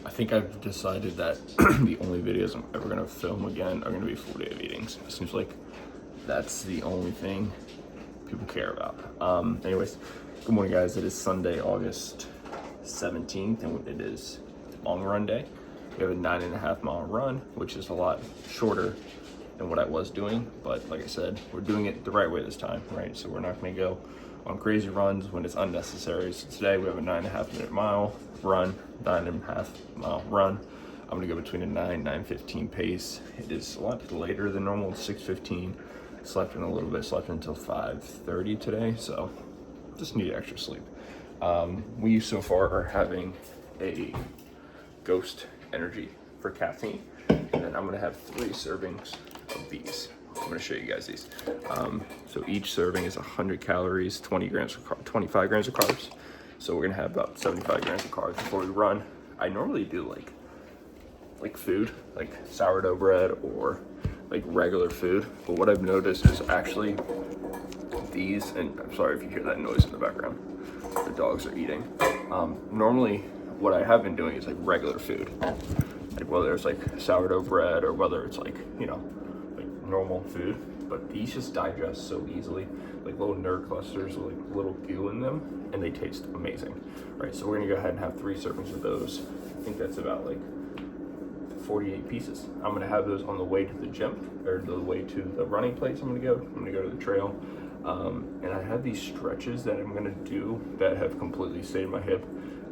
I think I've decided that the only videos I'm ever gonna film again are gonna be full day of eatings. It seems like that's the only thing people care about. Anyways, good morning guys. It is Sunday, August 17th, and it is long run day. We have a 9.5 mile run, which is a lot shorter than what I was doing. But like I said, we're doing it the right way this time, right? So we're not gonna go on crazy runs when it's unnecessary. So today we have a 9.5 minute mile run, 9.5 mile run. I'm gonna go between a 9:15 pace. It is a lot later than normal, it's 6:15. Slept in a little bit, slept until 5:30 today, so just need extra sleep. We so far are having a Ghost Energy for caffeine, and then I'm gonna have 3 servings of these. I'm gonna show you guys these. So each serving is 100 calories, 25 grams of carbs. So we're gonna have about 75 grams of carbs before we run. I normally do like food, like sourdough bread or like regular food. But what I've noticed is actually these, and I'm sorry if you hear that noise in the background, the dogs are eating. Normally what I have been doing is like regular food, like whether it's like sourdough bread or whether it's like, you know, like normal food. But these just digest so easily, like little nerd clusters with like little goo in them, and they taste amazing, right? So we're gonna go ahead and have 3 servings of those. I think that's about like 48 pieces. I'm gonna have those on the way to the gym, or the way to the running place I'm gonna go to the trail. And I have these stretches that I'm gonna do that have completely saved my hip.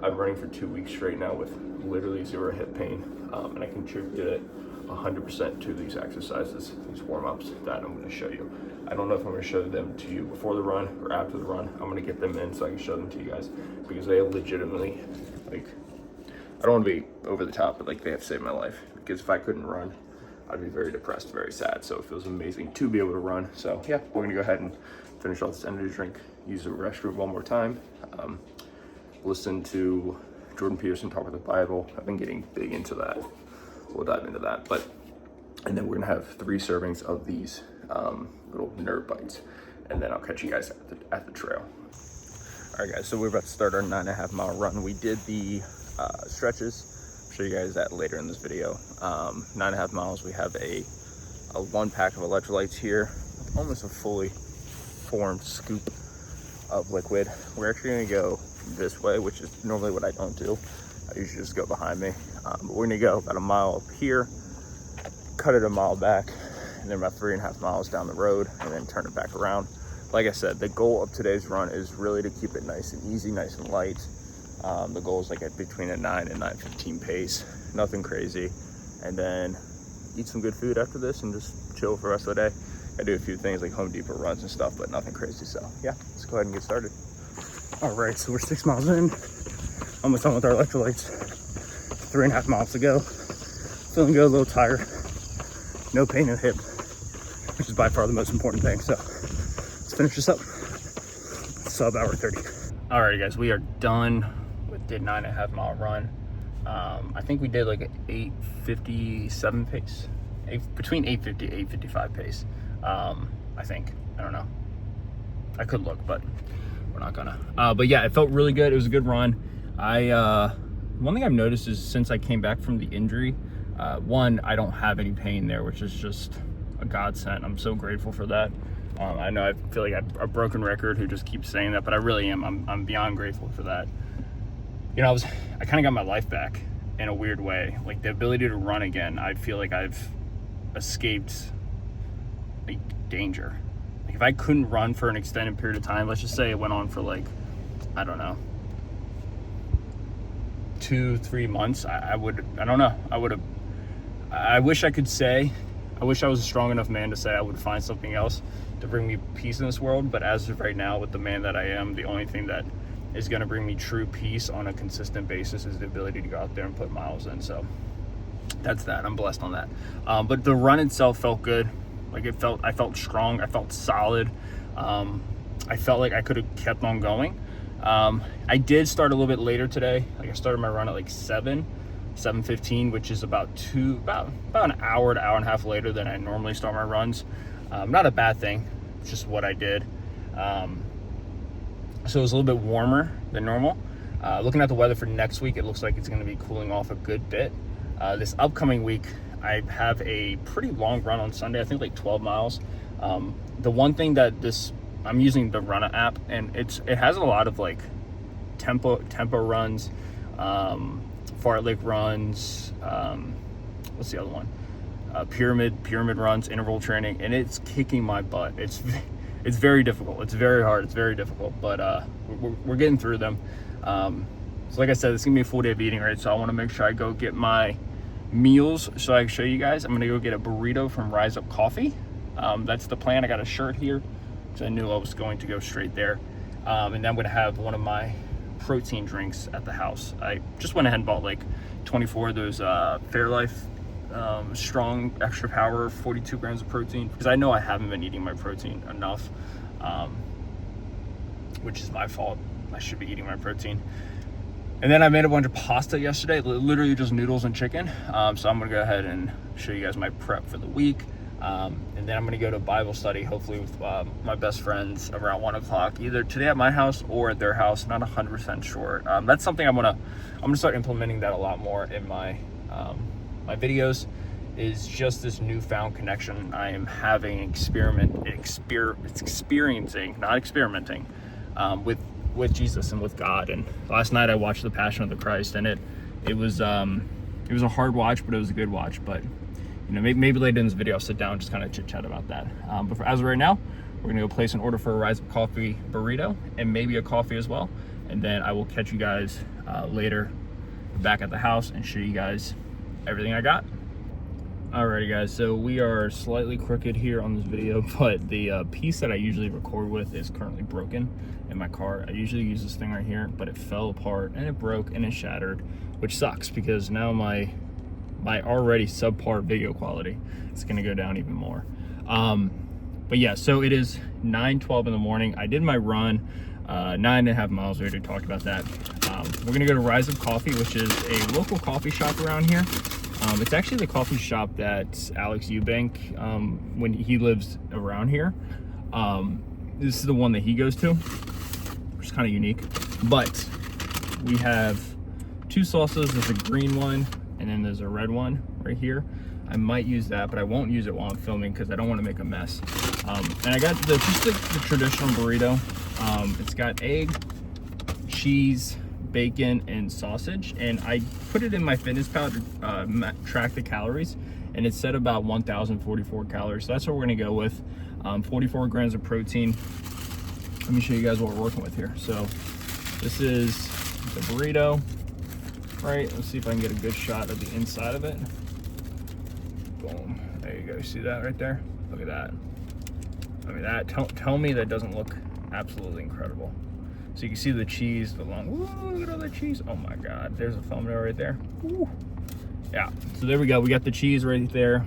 I'm running for 2 weeks straight now with literally 0 hip pain, and I contributed it 100% to these exercises, these warm-ups that I'm going to show you. I don't know if I'm going to show them to you before the run or after the run. I'm going to get them in so I can show them to you guys, because they legitimately, like, I don't want to be over the top, but like they have saved my life. Because if I couldn't run, I'd be very depressed, very sad. So it feels amazing to be able to run. So yeah, we're going to go ahead and finish off this energy drink, use the restroom one more time, listen to Jordan Peterson talk about the Bible. I've been getting big into that. We'll dive into that, and then we're gonna have 3 servings of these little nerd bites, and then I'll catch you guys at the trail. All right, guys. So we're about to start our 9.5 mile run. We did the stretches. I'll show you guys that later in this video. 9.5 miles. We have a 1 pack of electrolytes here, almost a fully formed scoop of liquid. We're actually gonna go this way, which is normally what I don't do. I usually just go behind me. But we're gonna go about a mile up here, cut it a mile back, and then about 3.5 miles down the road, and then turn it back around. Like I said, the goal of today's run is really to keep it nice and easy, nice and light. The goal is like at between a 9 and 9:15 pace, nothing crazy. And then eat some good food after this and just chill for the rest of the day. I do a few things like Home Depot runs and stuff, but nothing crazy. So yeah, let's go ahead and get started. All right, so we're 6 miles in, almost done with our electrolytes. 3.5 miles to go. Feeling good, a little tired. No pain in the hip, which is by far the most important thing. So let's finish this up. Sub hour 30. All right, guys, we are done with the 9.5 mile run. I think we did like an 8:57 pace, between 8:50 and 8:55 pace. I think, I don't know. I could look, but we're not gonna. But yeah, it felt really good. It was a good run. One thing I've noticed is since I came back from the injury, one, I don't have any pain there, which is just a godsend. I'm so grateful for that. I know I feel like I'm a broken record who just keeps saying that, but I really am. I'm beyond grateful for that. You know, I kind of got my life back in a weird way. Like the ability to run again, I feel like I've escaped like danger. Like if I couldn't run for an extended period of time, let's just say it went on for like, I don't know, 2-3 months, I wish I could say, I wish I was a strong enough man to say I would find something else to bring me peace in this world. But as of right now, with the man that I am, the only thing that is going to bring me true peace on a consistent basis is the ability to go out there and put miles in. So that's that. I'm blessed on that. But the run itself felt good. Like I felt strong. I felt solid. I felt like I could have kept on going. I did start a little bit later today. Like I started my run at like 7:15, which is about an hour to hour and a half later than I normally start my runs. Not a bad thing. It's just what I did. So it was a little bit warmer than normal. Looking at the weather for next week, it looks like it's going to be cooling off a good bit. This upcoming week, I have a pretty long run on Sunday. I think like 12 miles. The one thing that I'm using the Runna app, and it has a lot of like tempo runs, Fart Lake runs. What's the other one? Pyramid runs, interval training, and it's kicking my butt. It's very difficult. It's very hard. It's very difficult, but we're getting through them. So like I said, it's gonna be a full day of eating, right? So I want to make sure I go get my meals so I can show you guys. I'm gonna go get a burrito from Rise Up Coffee. That's the plan. I got a shirt here because I knew I was going to go straight there. And then I'm gonna have one of my protein drinks at the house. I just went ahead and bought like 24 of those Fairlife strong extra power 42 grams of protein, because I know I haven't been eating my protein enough, which is my fault. I should be eating my protein. And then I made a bunch of pasta yesterday, literally just noodles and chicken. So I'm gonna go ahead and show you guys my prep for the week. And then I'm gonna go to Bible study, hopefully with my best friends around 1 o'clock, either today at my house or at their house. Not 100% sure. That's something I'm gonna start implementing that a lot more in my videos, is just this newfound connection I am having, experiencing, not experimenting, with Jesus and with God. And last night I watched The Passion of the Christ, and it was a hard watch, but it was a good watch. But you know, maybe later in this video I'll sit down and just kind of chit chat about that. But as of right now, we're gonna go place an order for a Rise Up Coffee burrito and maybe a coffee as well. And then I will catch you guys later back at the house and show you guys everything I got. Alrighty guys, so we are slightly crooked here on this video, but the piece that I usually record with is currently broken in my car. I usually use this thing right here, but it fell apart and it broke and it shattered, which sucks because now my already subpar video quality is gonna go down even more. But yeah, so it is 9:12 in the morning. I did my run, 9.5 miles. We already talked about that. We're gonna go to Rise Up Coffee, which is a local coffee shop around here. It's actually the coffee shop that Alex Eubank, when he lives around here, this is the one that he goes to, which is kind of unique. But we have two salsas. There's a green one and then there's a red one right here. I might use that, but I won't use it while I'm filming because I don't want to make a mess. And I got just the traditional burrito. It's got egg, cheese, bacon, and sausage, and I put it in MyFitnessPal to track the calories, and it said about 1,044 calories. So that's what we're gonna go with. 44 grams of protein. Let me show you guys what we're working with here. So this is the burrito, right? Let's see if I can get a good shot of the inside of it. Boom, there you go. See that right there? Look at that. I mean, that tell me that doesn't look absolutely incredible. So you can see the cheese, the long, ooh, look at all that cheese. Oh my God, there's a thumbnail right there. Ooh. Yeah, so there we go. We got the cheese right there.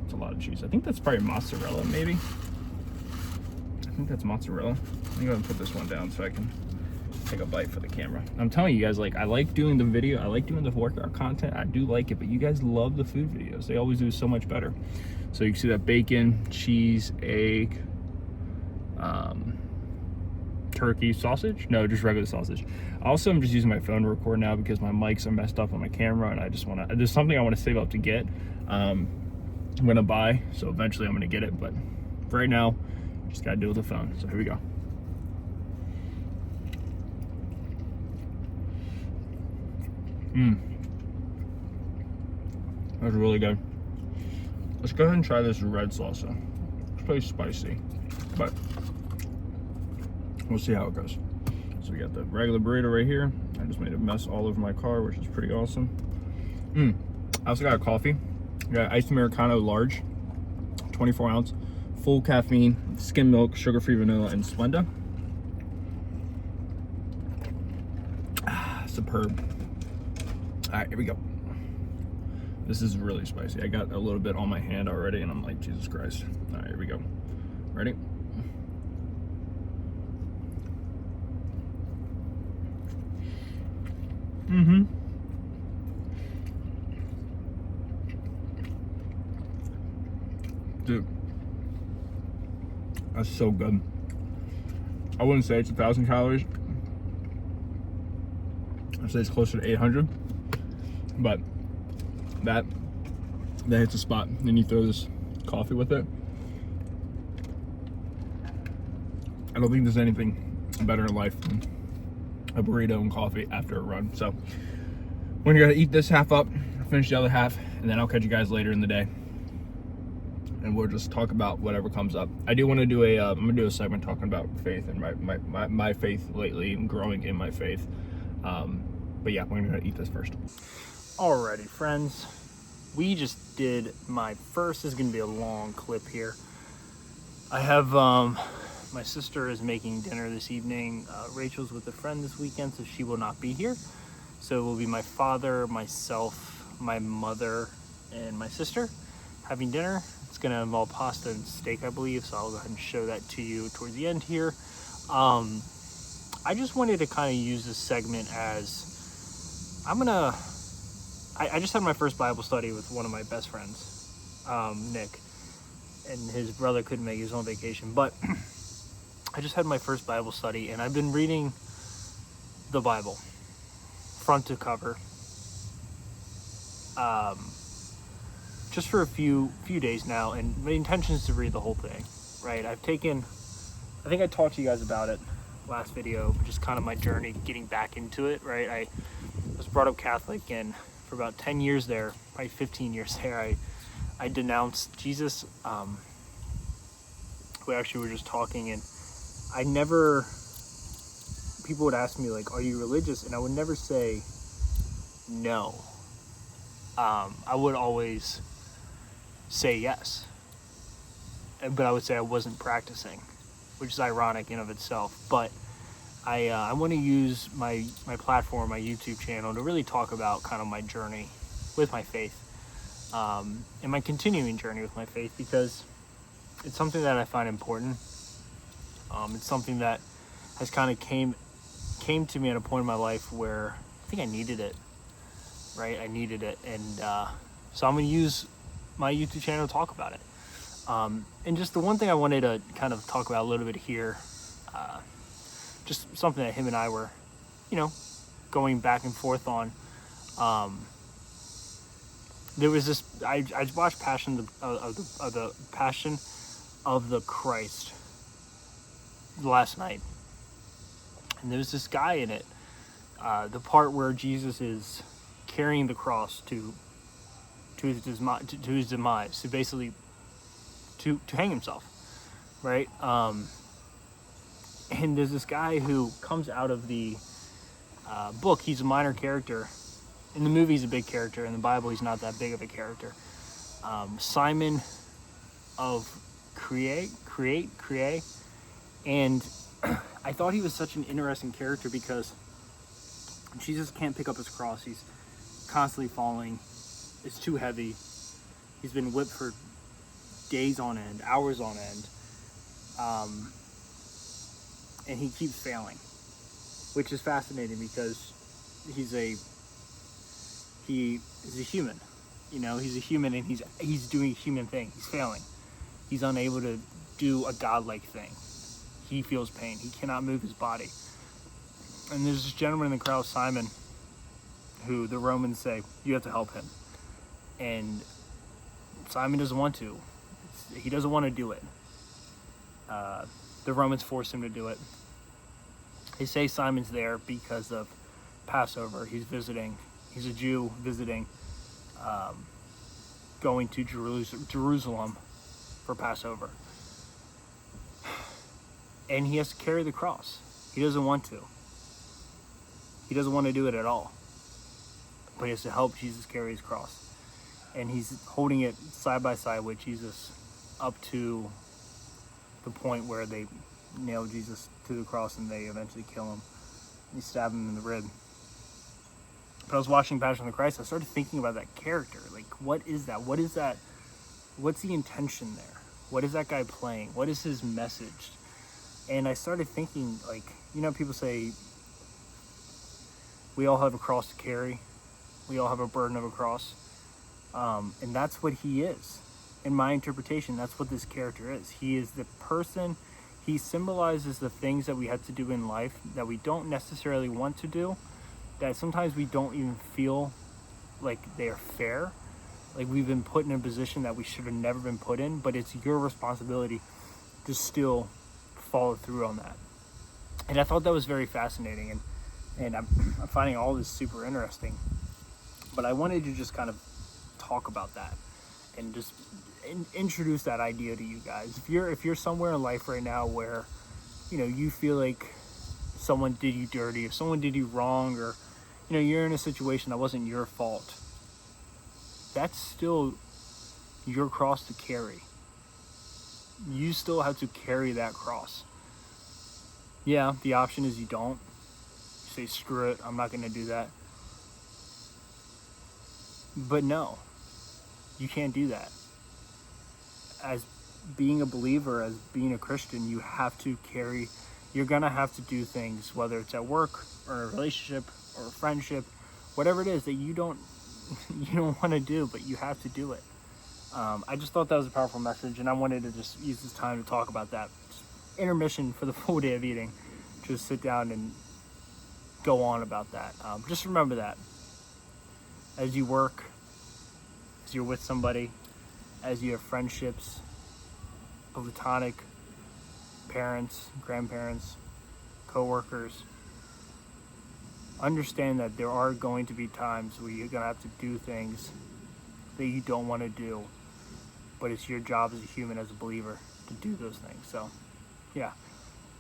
It's a lot of cheese. I think that's probably mozzarella, maybe. I think that's mozzarella. Let me go ahead and put this one down so I can take a bite for the camera. I'm telling you guys, like, I like doing the video. I like doing the workout content. I do like it, but you guys love the food videos. They always do so much better. So you can see that bacon, cheese, egg, turkey, sausage? No, just regular sausage. Also, I'm just using my phone to record now because my mics are messed up on my camera, and I just want to, there's something I want to save up to get. I'm gonna buy, so eventually I'm gonna get it, but for right now, just gotta deal with the phone. So here we go. That's really good. Let's go ahead and try this red salsa. It's pretty spicy, but we'll see how it goes. So we got the regular burrito right here. I just made a mess all over my car, which is pretty awesome. I also got a coffee. I got iced Americano large, 24 ounce, full caffeine, skim milk, sugar-free vanilla, and Splenda. Superb. All right, here we go. This is really spicy. I got a little bit on my hand already, and I'm like, Jesus Christ. All right, here we go. Ready? Dude, that's so good. I wouldn't say it's 1,000 calories, I'd say it's closer to 800, but that hits a spot. Then you throw this coffee with it. I don't think there's anything better in life than a burrito and coffee after a run. So we're gonna eat this half up, finish the other half, and then I'll catch you guys later in the day, and we'll just talk about whatever comes up. I do want to do I'm gonna do a segment talking about faith and my faith lately and growing in my faith. But yeah, we're gonna eat this first. Alrighty, friends, we just did my first. This is gonna be a long clip here. I have my sister is making dinner this evening. Rachel's with a friend this weekend, so she will not be here. So it will be my father, myself, my mother, and my sister having dinner. It's gonna involve pasta and steak, I believe, so I'll go ahead and show that to you towards the end here. I just wanted to kind of use this segment as I just had my first Bible study with one of my best friends, Nick, and his brother couldn't make his own vacation, but I just had my first Bible study, and I've been reading the Bible front to cover just for a few days now, and my intention is to read the whole thing, right? I think I talked to you guys about it last video, just kind of my journey getting back into it, right? I was brought up Catholic, and for about 10 years there, probably 15 years there, I denounced Jesus. We actually were just talking, and people would ask me, like, are you religious? And I would never say no. I would always say yes, but I would say I wasn't practicing, which is ironic in of itself. But I want to use my platform, my YouTube channel, to really talk about kind of my journey with my faith, and my continuing journey with my faith, because it's something that I find important. It's something that has kind of came to me at a point in my life where I think I needed it, right? I needed it, and so I'm going to use my YouTube channel to talk about it. And just the one thing I wanted to kind of talk about a little bit here, just something that him and I were, going back and forth on. There was this. I watched Passion of the Christ last night, and there was this guy in it. The part where Jesus is carrying the cross to his demise, to basically to hang himself, right? And there's this guy who comes out of the book. He's a minor character. In the movie, he's a big character. In the Bible, he's not that big of a character. Simon of Create. And I thought he was such an interesting character because Jesus can't pick up his cross. He's constantly falling. It's too heavy. He's been whipped for days on end, hours on end. And he keeps failing, which is fascinating because he's a human, he's a human, and he's doing a human thing. He's failing. He's unable to do a godlike thing. He feels pain. He cannot move his body. And there's this gentleman in the crowd, Simon, who the Romans say, you have to help him. And Simon doesn't want to. He doesn't want to do it. The Romans force him to do it. They say Simon's there because of Passover. He's visiting. He's a Jew visiting, going to Jerusalem for Passover. And he has to carry the cross. He doesn't want to. He doesn't want to do it at all. But he has to help Jesus carry his cross. And he's holding it side by side with Jesus up to the point where they nail Jesus to the cross and they eventually kill him. They stab him in the rib. But I was watching Passion of the Christ. I started thinking about that character. Like, what is that? What is that? What's the intention there? What is that guy playing? What is his message? And I started thinking, like, people say we all have a cross to carry. We all have a burden of a cross. And that's what he is. In my interpretation, that's what this character is. He is the person. He symbolizes the things that we have to do in life that we don't necessarily want to do, that sometimes we don't even feel like they're fair. Like we've been put in a position that we should have never been put in, but it's your responsibility to still follow through on that. And I thought that was very fascinating, and I'm finding all this super interesting. But I wanted to just kind of talk about that and just introduce that idea to you guys. If you're somewhere in life right now where, you know, you feel like someone did you dirty, if someone did you wrong, or, you know, you're in a situation that wasn't your fault, that's still your cross to carry. You still have to carry that cross. Yeah, the option is you don't. You say, screw it, I'm not going to do that. But no, you can't do that. As being a believer, as being a Christian, you have to carry, you're going to have to do things, whether it's at work or a relationship or a friendship, whatever it is that you don't want to do, but you have to do it. I just thought that was a powerful message, and I wanted to just use this time to talk about that. Just intermission for the full day of eating. Just sit down and go on about that. Just remember that as you work, as you're with somebody, as you have friendships, platonic, parents, grandparents, co-workers, understand that there are going to be times where you're going to have to do things that you don't want to do, but it's your job as a human, as a believer, to do those things. So yeah,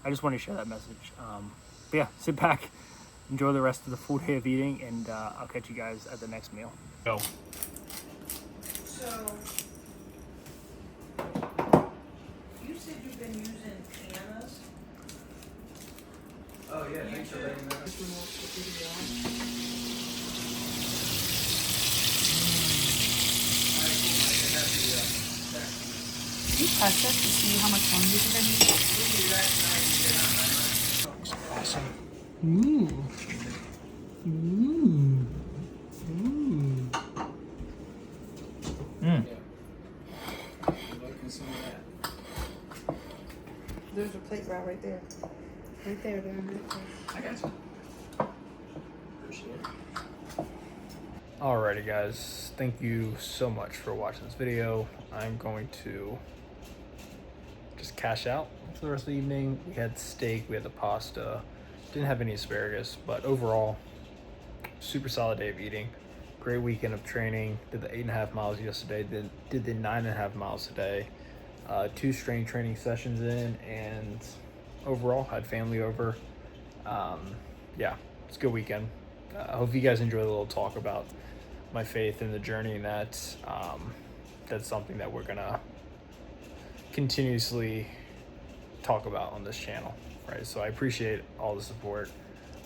I just want to share that message. But yeah, sit back, enjoy the rest of the full day of eating, and I'll catch you guys at the next meal. Go. So, you said you've been using pianos? Oh yeah, thanks for letting me know. Can you test it to see how much fun you think I need? Awesome. Ooh. Ooh. Ooh. There's a plate right there. Right there, there. I got you. Appreciate it. Alrighty guys, thank you so much for watching this video. I'm going to just cash out for the rest of the evening. We had steak, we had the pasta, didn't have any asparagus, but overall, super solid day of eating. Great weekend of training. Did the 8.5 miles yesterday, did the 9.5 miles today. 2 strength training sessions in, and overall had family over. Yeah, it's a good weekend. I hope you guys enjoy the little talk about my faith and the journey, and that's something that we're gonna continuously talk about on this channel, right? So I appreciate all the support,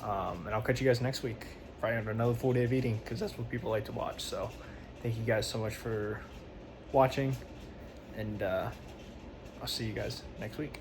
and I'll catch you guys next week, probably on another full day of eating, because that's what people like to watch. So thank you guys so much for watching, and I'll see you guys next week.